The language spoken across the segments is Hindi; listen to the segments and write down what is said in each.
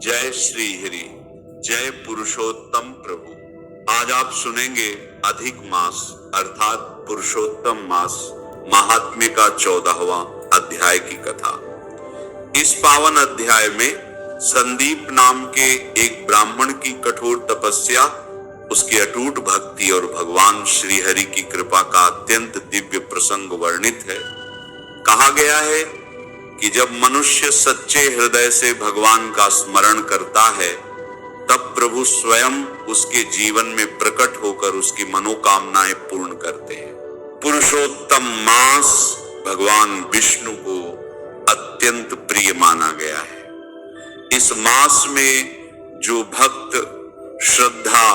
जय श्री हरि, जय पुरुषोत्तम प्रभु। आज आप सुनेंगे अधिक मास अर्थात पुरुषोत्तम मास महात्म्य का 14वां अध्याय की कथा। इस पावन अध्याय में संदीप नाम के एक ब्राह्मण की कठोर तपस्या, उसकी अटूट भक्ति और भगवान श्री हरि की कृपा का अत्यंत दिव्य प्रसंग वर्णित है। कहा गया है कि जब मनुष्य सच्चे हृदय से भगवान का स्मरण करता है, तब प्रभु स्वयं उसके जीवन में प्रकट होकर उसकी मनोकामनाएं पूर्ण करते हैं। पुरुषोत्तम मास भगवान विष्णु को अत्यंत प्रिय माना गया है। इस मास में जो भक्त श्रद्धा,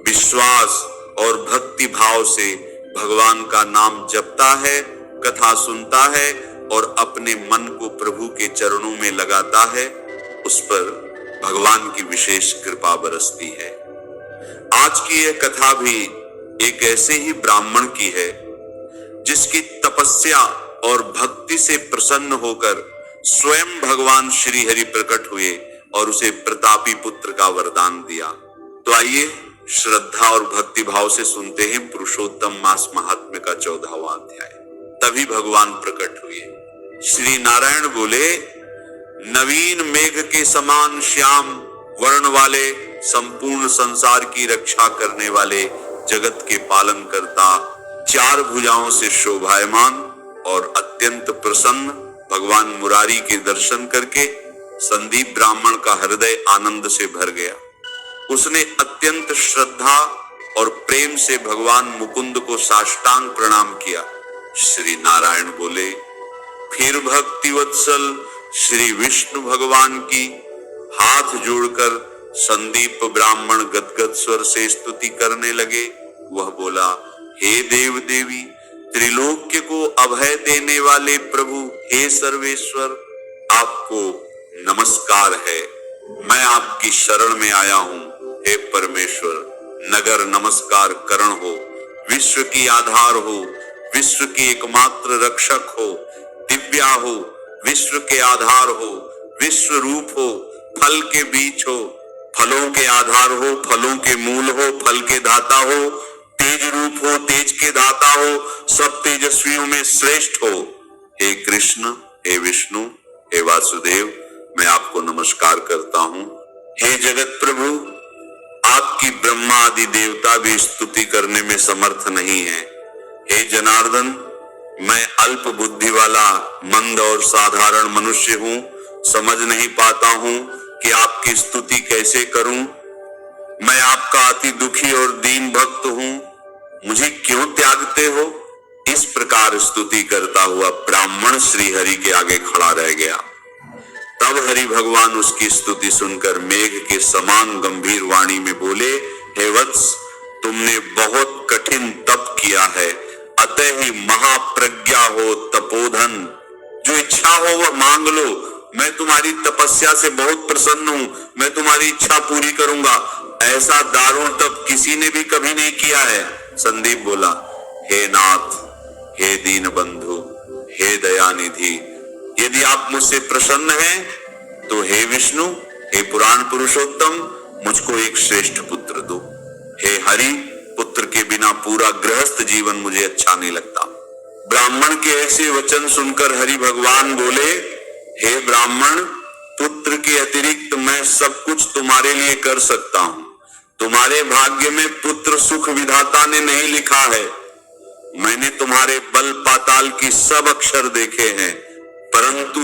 विश्वास और भक्ति भाव से भगवान का नाम जपता है, कथा सुनता है और अपने मन को प्रभु के चरणों में लगाता है, उस पर भगवान की विशेष कृपा बरसती है। आज की यह कथा भी एक ऐसे ही ब्राह्मण की है जिसकी तपस्या और भक्ति से प्रसन्न होकर स्वयं भगवान श्री हरि प्रकट हुए और उसे प्रतापी पुत्र का वरदान दिया। तो आइए श्रद्धा और भक्ति भाव से सुनते हैं पुरुषोत्तम मास महात्म्य का 14वां अध्याय। तभी भगवान प्रकट हुए। श्री नारायण बोले, नवीन मेघ के समान श्याम वर्ण वाले, संपूर्ण संसार की रक्षा करने वाले, जगत के पालन करता, चार भुजाओं से शोभायमान और अत्यंत प्रसन्न भगवान मुरारी के दर्शन करके संदीप ब्राह्मण का हृदय आनंद से भर गया। उसने अत्यंत श्रद्धा और प्रेम से भगवान मुकुंद को साष्टांग प्रणाम किया। श्री नारायण बोले, फिर भक्ति वत्सल श्री विष्णु भगवान की हाथ जोड़कर संदीप ब्राह्मण गदगद स्वर से स्तुति करने लगे। वह बोला, हे देव देवी, त्रिलोक्य को अभय देने वाले प्रभु, हे सर्वेश्वर, आपको नमस्कार है। मैं आपकी शरण में आया हूं। हे परमेश्वर, नगर नमस्कार करण हो, विश्व की आधार हो, विश्व की एकमात्र रक्षक हो, दिव्या हो, विश्व के आधार हो, विश्व रूप हो, फल के बीच हो, फलों के आधार हो, फलों के मूल हो, फल के दाता हो, तेज रूप हो, तेज के दाता हो, सब तेजस्वियों में श्रेष्ठ हो। हे कृष्ण, हे विष्णु, हे वासुदेव, मैं आपको नमस्कार करता हूं। हे जगत प्रभु, आपकी ब्रह्मा आदि देवता भी स्तुति करने में समर्थ नहीं है। हे जनार्दन, मैं अल्प बुद्धि वाला मंद और साधारण मनुष्य हूं, समझ नहीं पाता हूं कि आपकी स्तुति कैसे करूं। मैं आपका अति दुखी और दीन भक्त हूं, मुझे क्यों त्यागते हो। इस प्रकार स्तुति करता हुआ ब्राह्मण श्री हरि के आगे खड़ा रह गया। तब हरि भगवान उसकी स्तुति सुनकर मेघ के समान गंभीर वाणी में बोले, हे वत्स, तुमने बहुत कठिन तप किया है, अतः ही महाप्रज्ञा हो तपोधन। जो इच्छा हो वह मांग लो, मैं तुम्हारी तपस्या से बहुत प्रसन्न हूं, मैं तुम्हारी इच्छा पूरी करूंगा। ऐसा दारुण तप किसी ने भी कभी नहीं किया है। संदीप बोला, हे नाथ, हे दीन बंधु, हे दयानिधि, यदि आप मुझसे प्रसन्न हैं तो हे विष्णु, हे पुराण पुरुषोत्तम, मुझको एक श्रेष्ठ पुत्र दो। हे हरि, पुत्र के बिना पूरा गृहस्थ जीवन मुझे अच्छा नहीं लगता। ब्राह्मण के ऐसे वचन सुनकर हरि भगवान बोले, हे ब्राह्मण, पुत्र के अतिरिक्त मैं सब कुछ तुम्हारे लिए कर सकता हूं। तुम्हारे भाग्य में पुत्र सुख विधाता ने नहीं लिखा है। मैंने तुम्हारे बल पाताल की सब अक्षर देखे हैं, परंतु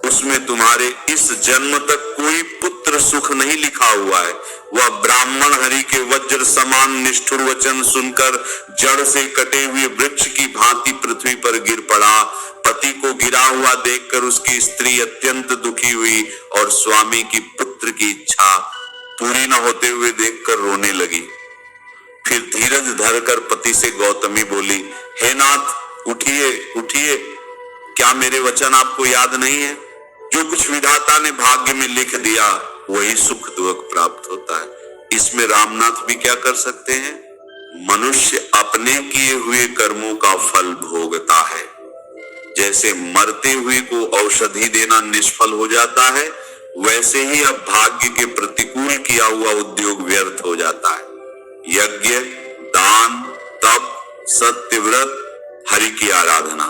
उसमें तुम्हारे इस जन्म तक कोई पुत्र सुख नहीं लिखा हुआ है। वह ब्राह्मण हरि के वज्र समान निष्ठुर वचन सुनकर जड़ से कटे हुए वृक्ष की भांति पृथ्वी पर गिर पड़ा। पति को गिरा हुआ देखकर उसकी स्त्री अत्यंत दुखी हुई और स्वामी की पुत्र की इच्छा पूरी न होते हुए देखकर रोने लगी। फिर धीरज धरकर पति से गौतमी बोली, हे नाथ, उठिए उठिए, क्या मेरे वचन आपको याद नहीं है। जो कुछ विधाता ने भाग्य में लिख दिया वही सुख दुख प्राप्त होता है। इसमें रामनाथ भी क्या कर सकते हैं। मनुष्य अपने किए हुए कर्मों का फल भोगता है। जैसे मरते हुए को औषधि देना निष्फल हो जाता है, वैसे ही अब भाग्य के प्रतिकूल किया हुआ उद्योग व्यर्थ हो जाता है। यज्ञ, दान, तप, सत्यव्रत, हरि की आराधना,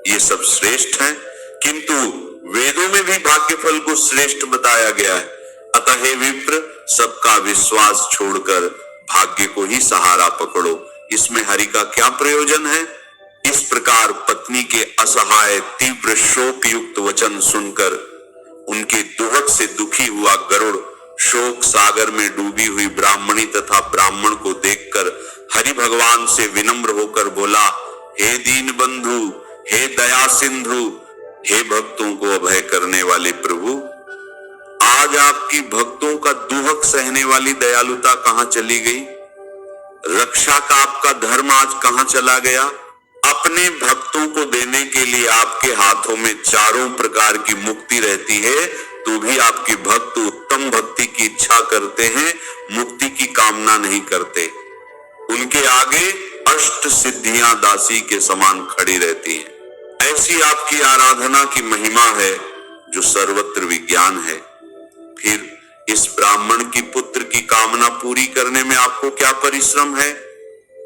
ये सब श्रेष्ठ है, किंतु वेदों में भी भाग्यफल को श्रेष्ठ बताया गया है। अतः हे विप्र, सबका विश्वास छोड़कर भाग्य को ही सहारा पकड़ो, इसमें हरि का क्या प्रयोजन है। इस प्रकार पत्नी के असहाय तीव्र शोक युक्त वचन सुनकर उनके दुहक से दुखी हुआ गरुड़ शोक सागर में डूबी हुई ब्राह्मणी तथा ब्राह्मण को देखकर हरि भगवान से विनम्र होकर बोला, हे दीन बंधु, हे दया सिंधु, हे भक्तों को अभय करने वाले प्रभु, आज आपकी भक्तों का दुहक सहने वाली दयालुता कहां चली गई? रक्षा का आपका धर्म आज कहां चला गया? अपने भक्तों को देने के लिए आपके हाथों में चारों प्रकार की मुक्ति रहती है, तो भी आपके भक्त उत्तम भक्ति की इच्छा करते हैं, मुक्ति की कामना नहीं करते। उनके आगे अष्ट सिद्धियां दासी के समान खड़ी रहती हैं। ऐसी आपकी आराधना की महिमा है जो सर्वत्र विज्ञान है। फिर इस ब्राह्मण की पुत्र की कामना पूरी करने में आपको क्या परिश्रम है?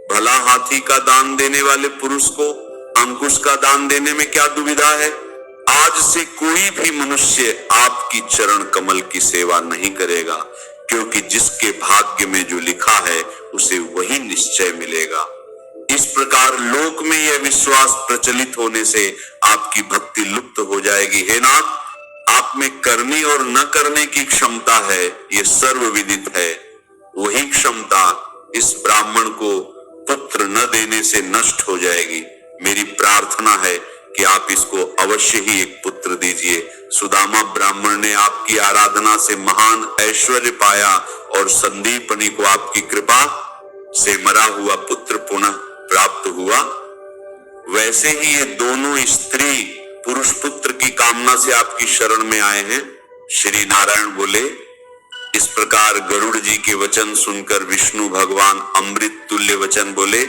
भला हाथी का दान देने वाले पुरुष को अंकुश का दान देने में क्या दुविधा है? आज से कोई भी मनुष्य आपकी चरण कमल की सेवा नहीं करेगा, क्योंकि जिसके भाग्य में जो लिखा है उसे वही निश्चय मिलेगा। इस प्रकार लोक में यह विश्वास प्रचलित होने से आपकी भक्ति लुप्त हो जाएगी। हे नाथ, आप में करने और न करने की क्षमता है, ये सर्वविदित है। वही क्षमता इस ब्राह्मण को पुत्र न देने से नष्ट हो जाएगी। मेरी प्रार्थना है कि आप इसको अवश्य ही एक पुत्र दीजिए। सुदामा ब्राह्मण ने आपकी आराधना से महान ऐश्वर्य पाया और संदीपनी को आपकी कृपा से मरा हुआ पुत्र पुनः प्राप्त हुआ। वैसे ही ये दोनों स्त्री पुरुष पुत्र की कामना से आपकी शरण में आए हैं। श्री नारायण बोले, इस प्रकार गरुड़ जी के वचन सुनकर विष्णु भगवान अमृत तुल्य वचन बोले,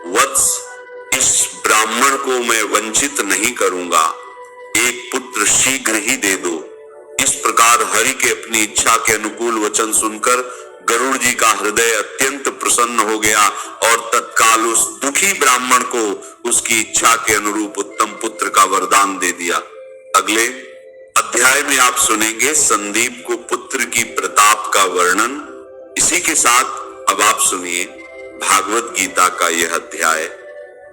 वत्स, इस ब्राह्मण को मैं वंचित नहीं करूंगा, एक पुत्र शीघ्र ही दे दो। इस प्रकार हरि के अपनी इच्छा के अनुकूल वचन सुनकर गरुड़ जी का हृदय अत्यंत प्रसन्न हो गया और तत्काल उस दुखी ब्राह्मण को उसकी इच्छा के अनुरूप उत्तम पुत्र का वरदान दे दिया। अगले अध्याय में आप सुनेंगे संदीप को पुत्र की प्रताप का वर्णन। इसी के साथ अब आप सुनिए भागवत गीता का यह अध्याय।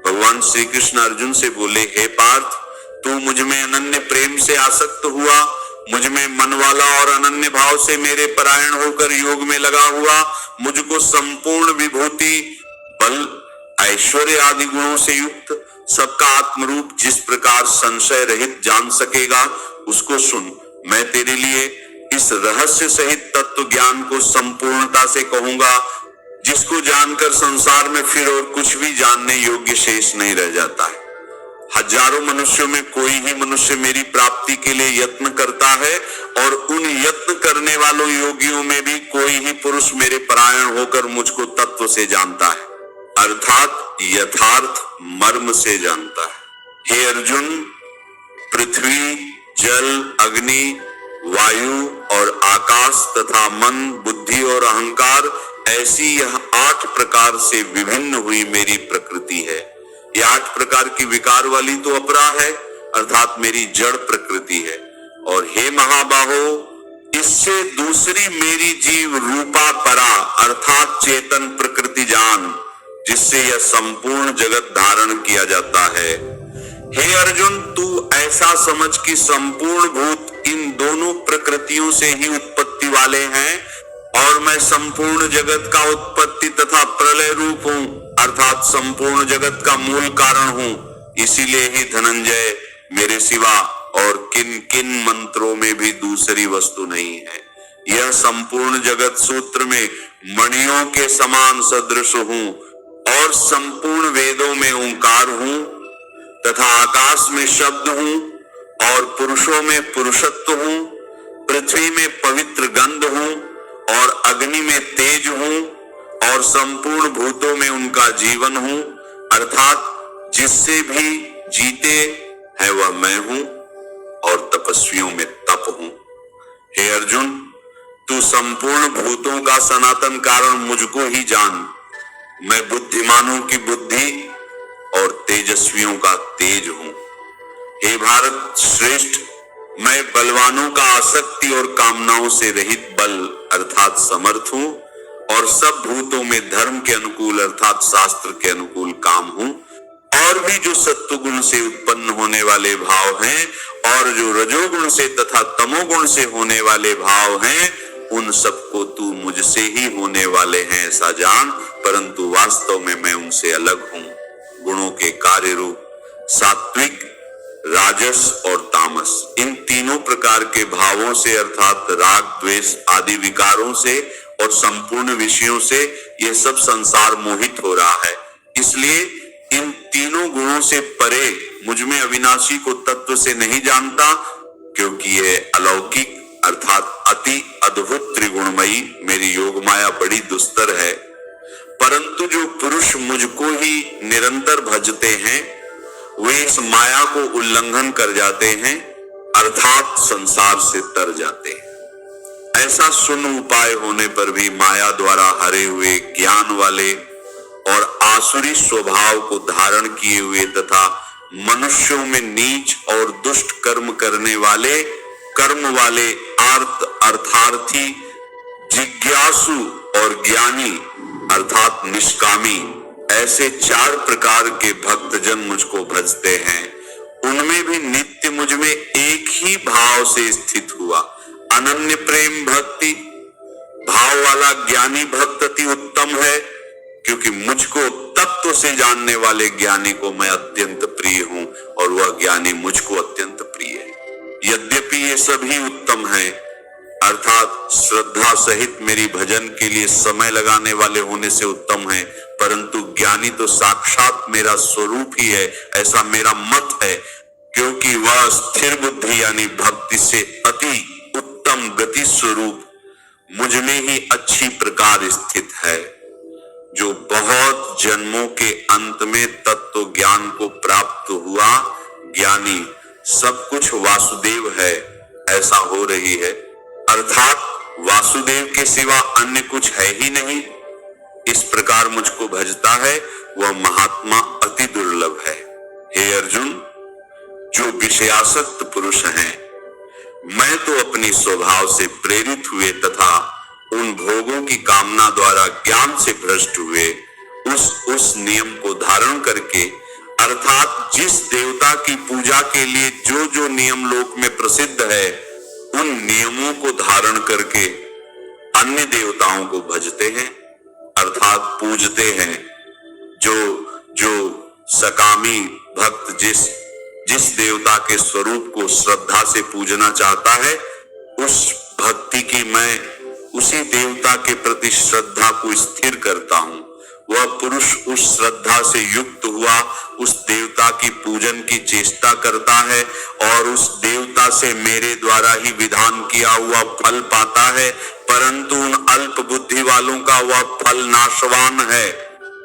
भगवान श्री कृष्ण अर्जुन से बोले, हे पार्थ, तू मुझ में अनन्य प्रेम से आसक्त हुआ, मुझ में मन वाला और अनन्य भाव से मेरे परायण होकर योग में लगा हुआ, मुझको संपूर्ण विभूति, बल, ऐश्वर्य आदि गुणों से युक्त सबका आत्मरूप जिस प्रकार संशय रहित जान सकेगा, उसको सुन। मैं तेरे लिए इस रहस्य सहित तत्व ज्ञान को संपूर्णता से कहूंगा, जिसको जानकर संसार में फिर और कुछ भी जानने योग्य शेष नहीं रह जाता है। हजारों मनुष्यों में कोई ही मनुष्य मेरी प्राप्ति के लिए यत्न करता है, और उन यत्न करने वालों योगियों में भी कोई ही पुरुष मेरे परायण होकर मुझको तत्व से जानता है, अर्थात यथार्थ मर्म से जानता है। हे अर्जुन, पृथ्वी, जल, अग्नि, वायु और आकाश तथा मन, बुद्धि और अहंकार, ऐसी यह 8 प्रकार से विभिन्न हुई मेरी प्रकृति है। ये 8 प्रकार की विकार वाली तो अपरा है, अर्थात मेरी जड़ प्रकृति है। और हे महाबाहो, इससे दूसरी मेरी जीव रूपा परा अर्थात चेतन प्रकृति जान, जिससे यह संपूर्ण जगत धारण किया जाता है। हे अर्जुन, तू ऐसा समझ कि संपूर्ण भूत इन दोनों प्रकृतियों से ही उत्पत्ति वाले हैं, और मैं संपूर्ण जगत का उत्पत्ति तथा प्रलय रूप हूं, अर्थात संपूर्ण जगत का मूल कारण हूं। इसीलिए ही धनंजय, मेरे सिवा और किन किन मंत्रों में भी दूसरी वस्तु नहीं है। यह संपूर्ण जगत सूत्र में मणियों के समान सदृश हूं, और संपूर्ण वेदों में ओंकार हूं, तथा आकाश में शब्द हूं, और पुरुषों में पुरुषत्व हूं, पृथ्वी में पवित्र गंध हूं, और अग्नि में तेज हूं, और संपूर्ण भूतों में उनका जीवन हूं, अर्थात जिससे भी जीते है वह मैं हूं, और तपस्वियों में तप हूं। हे अर्जुन, तू संपूर्ण भूतों का सनातन कारण मुझको ही जान। मैं बुद्धिमानों की बुद्धि और तेजस्वियों का तेज हूं। हे भारत श्रेष्ठ, मैं बलवानों का आसक्ति और कामनाओं से रहित बल अर्थात समर्थ हूं और सब भूतों में धर्म के अनुकूल अर्थात शास्त्र के अनुकूल काम हूं। और भी जो सत्वगुण से उत्पन्न होने वाले भाव हैं और जो रजोगुण से तथा तमोगुण से होने वाले भाव हैं, उन सबको तू मुझसे ही होने वाले हैं ऐसा जान, परंतु वास्तव में मैं उनसे अलग हूं। गुणों के कार्य रूप सात्विक, राजस और तामस, इन तीनों प्रकार के भावों से अर्थात राग द्वेष आदि विकारों से और संपूर्ण विषयों से यह सब संसार मोहित हो रहा है। इसलिए इन तीनों गुणों से परे मुझ में अविनाशी को तत्व से नहीं जानता, क्योंकि यह अलौकिक अर्थात अति अद्भुत त्रिगुणमयी मेरी योग माया बड़ी दुस्तर है। परंतु जो पुरुष मुझको ही निरंतर भजते हैं, वे इस माया को उल्लंघन कर जाते हैं अर्थात संसार से तर जाते हैं। ऐसा शून्य उपाय होने पर भी माया द्वारा हरे हुए ज्ञान वाले और आसुरी स्वभाव को धारण किए हुए तथा मनुष्यों में नीच और दुष्ट कर्म करने वाले, कर्म वाले अर्थार्थी, जिज्ञासु और ज्ञानी अर्थात निष्कामी, ऐसे 4 प्रकार के भक्तजन मुझको भजते हैं। उनमें भी नित्य मुझ में एक ही भाव से स्थित हुआ अनन्य प्रेम भक्ति भाव वाला ज्ञानी भक्त अति उत्तम है, क्योंकि मुझको तत्व से जानने वाले ज्ञानी को मैं अत्यंत प्रिय हूं और वह ज्ञानी मुझको अत्यंत प्रिय है। यद्यपि ये सभी उत्तम है अर्थात श्रद्धा सहित मेरी भजन के लिए समय लगाने वाले होने से उत्तम है, परंतु ज्ञानी तो साक्षात मेरा स्वरूप ही है ऐसा मेरा मत है, क्योंकि वह स्थिर बुद्धि यानी भक्ति से अति उत्तम गति स्वरूप मुझ में ही अच्छी प्रकार स्थित है। जो बहुत जन्मों के अंत में तत्व ज्ञान को प्राप्त हुआ ज्ञानी सब कुछ वासुदेव है ऐसा हो रही है, अर्थात वासुदेव के सिवा अन्य कुछ है ही नहीं, इस प्रकार मुझको भजता है वह महात्मा अति दुर्लभ है। हे अर्जुन, जो विषयासक्त पुरुष हैं, मैं तो अपनी स्वभाव से प्रेरित हुए तथा उन भोगों की कामना द्वारा ज्ञान से भ्रष्ट हुए उस नियम को धारण करके अर्थात जिस देवता की पूजा के लिए जो जो नियम लोक में प्रसिद्ध है, उन नियमों को धारण करके अन्य देवताओं को भजते हैं अर्थात पूजते हैं। जो सकामी भक्त जिस देवता के स्वरूप को श्रद्धा से पूजना चाहता है, उस भक्ति की मैं उसी देवता के प्रति श्रद्धा को स्थिर करता हूं। वह पुरुष उस श्रद्धा से युक्त हुआ उस देवता की पूजन की चेष्टा करता है और उस देवता से मेरे द्वारा ही विधान किया हुआ फल पाता है, परंतु उन अल्प बुद्धि वालों का वह फल नाशवान है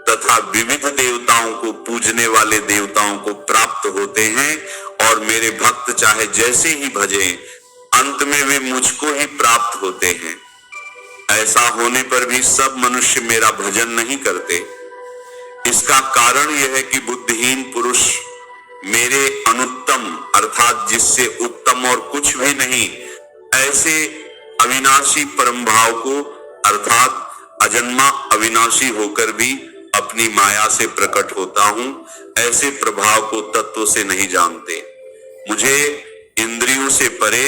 तथा विविध देवताओं को पूजने वाले देवताओं को प्राप्त होते हैं और मेरे भक्त चाहे जैसे ही भजें, अंत में वे मुझको ही प्राप्त होते हैं। ऐसा होने पर भी सब मनुष्य मेरा भजन नहीं करते। इसका कारण यह है कि बुद्धिहीन पुरुष मेरे अनुत्तम अर्थात जिससे उत्तम और कुछ भी नहीं ऐसे अविनाशी परम भाव को अर्थात अजन्मा अविनाशी होकर भी अपनी माया से प्रकट होता हूं, ऐसे प्रभाव को तत्व से नहीं जानते। मुझे इंद्रियों से परे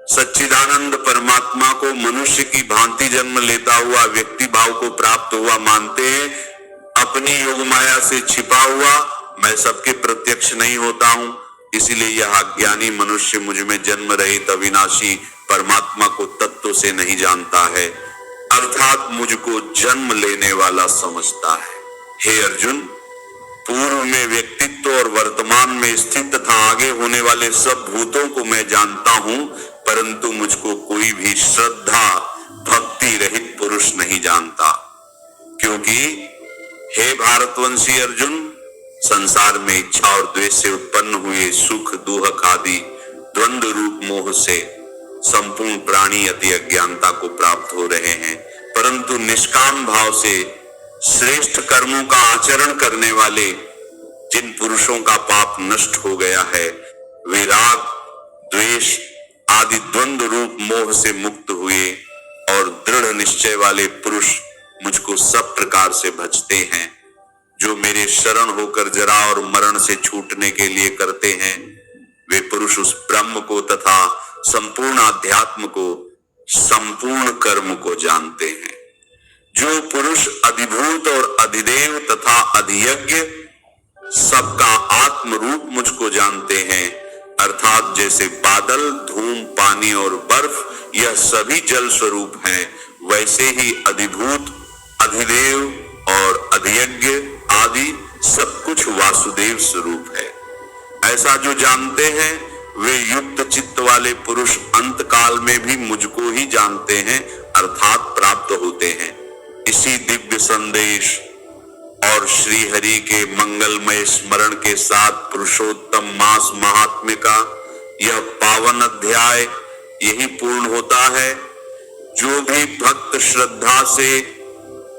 सच्चिदानंद परमात्मा को मनुष्य की भांति जन्म लेता हुआ व्यक्ति भाव को प्राप्त हुआ मानते हैं। अपनी योग माया से छिपा हुआ मैं सबके प्रत्यक्ष नहीं होता हूं, इसीलिए यह अज्ञानी मनुष्य मुझ में जन्म रहित अविनाशी परमात्मा को तत्व से नहीं जानता है अर्थात मुझको जन्म लेने वाला समझता है। हे अर्जुन, पूर्व में व्यक्तित्व और वर्तमान में स्थित तथा आगे होने वाले सब भूतों को मैं जानता हूं, परंतु मुझको कोई भी श्रद्धा भक्ति रहित पुरुष नहीं जानता, क्योंकि हे भारतवंशी अर्जुन, संसार में इच्छा और द्वेष से उत्पन्न हुए सुख दुख आदि द्वंद्व रूप मोह से संपूर्ण प्राणी अति अज्ञानता को प्राप्त हो रहे हैं, परंतु निष्काम भाव से श्रेष्ठ कर्मों का आचरण करने वाले जिन पुरुषों का पाप नष्ट हो गया है, वे राग, द्वेष आदि द्वंद्व रूप मोह से मुक्त हुए और दृढ़ निश्चय वाले पुरुष मुझको सब प्रकार से भजते हैं। जो मेरे शरण होकर जरा और मरण से छूटने के लिए करते हैं, वे पुरुष उस ब्रह्म को तथा संपूर्ण आध्यात्म को, संपूर्ण कर्म को जानते हैं। जो पुरुष अधिभूत और अधिदेव तथा अधियज्ञ सबका आत्म रूप मुझको जानते हैं, अर्थात जैसे बादल, धूम, पानी और बर्फ यह सभी जल स्वरूप हैं, वैसे ही अधिभूत, अधिदेव और अधियज्ञ आदि सब कुछ वासुदेव स्वरूप है। ऐसा जो जानते हैं, वे युक्त चित्त वाले पुरुष अंत काल में भी मुझको ही जानते हैं, अर्थात प्राप्त होते हैं। इसी दिव्य संदेश और श्री हरि के मंगलमय स्मरण के साथ पुरुषोत्तम मास महात्म्य का यह पावन अध्याय यही पूर्ण होता है। जो भी भक्त श्रद्धा से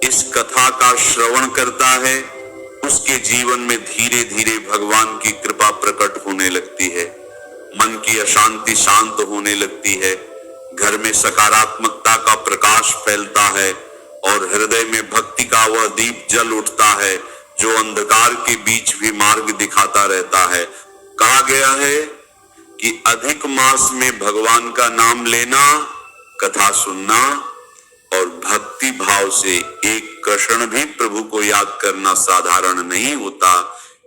इस कथा का श्रवण करता है, उसके जीवन में धीरे धीरे भगवान की कृपा प्रकट होने लगती है, मन की अशांति शांत होने लगती है, घर में सकारात्मकता का प्रकाश फैलता है और हृदय में भक्ति का वह दीप जल उठता है जो अंधकार के बीच भी मार्ग दिखाता रहता है। कहा गया है कि अधिक मास में भगवान का नाम लेना, कथा सुनना और भक्ति भाव से एक क्षण भी प्रभु को याद करना साधारण नहीं होता।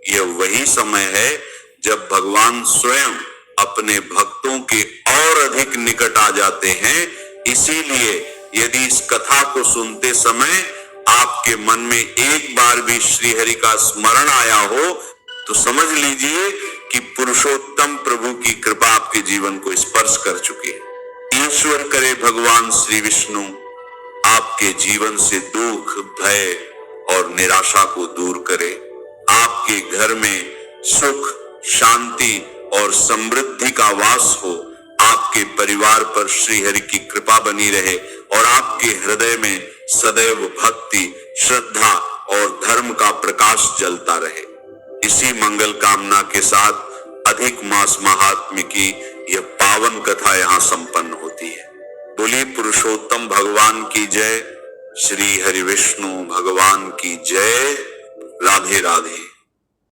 यह वही समय है जब भगवान स्वयं अपने भक्तों के और अधिक निकट आ जाते हैं। इसीलिए यदि इस कथा को सुनते समय आपके मन में एक बार भी श्री हरि का स्मरण आया हो, तो समझ लीजिए कि पुरुषोत्तम प्रभु की कृपा आपके जीवन को स्पर्श कर चुकी है। ईश्वर करे भगवान श्री विष्णु आपके जीवन से दुख, भय और निराशा को दूर करे। आपके घर में सुख, शांति और समृद्धि का वास हो। आपके परिवार पर श्री हरि की कृपा बनी रहे और आपके हृदय में सदैव भक्ति, श्रद्धा और धर्म का प्रकाश जलता रहे। इसी मंगल कामना के साथ अधिक मास महात्म्य की यह पावन कथा यहाँ संपन्न होती है। बोलिए पुरुषोत्तम भगवान की जय, श्री हरि विष्णु भगवान की जय। राधे राधे।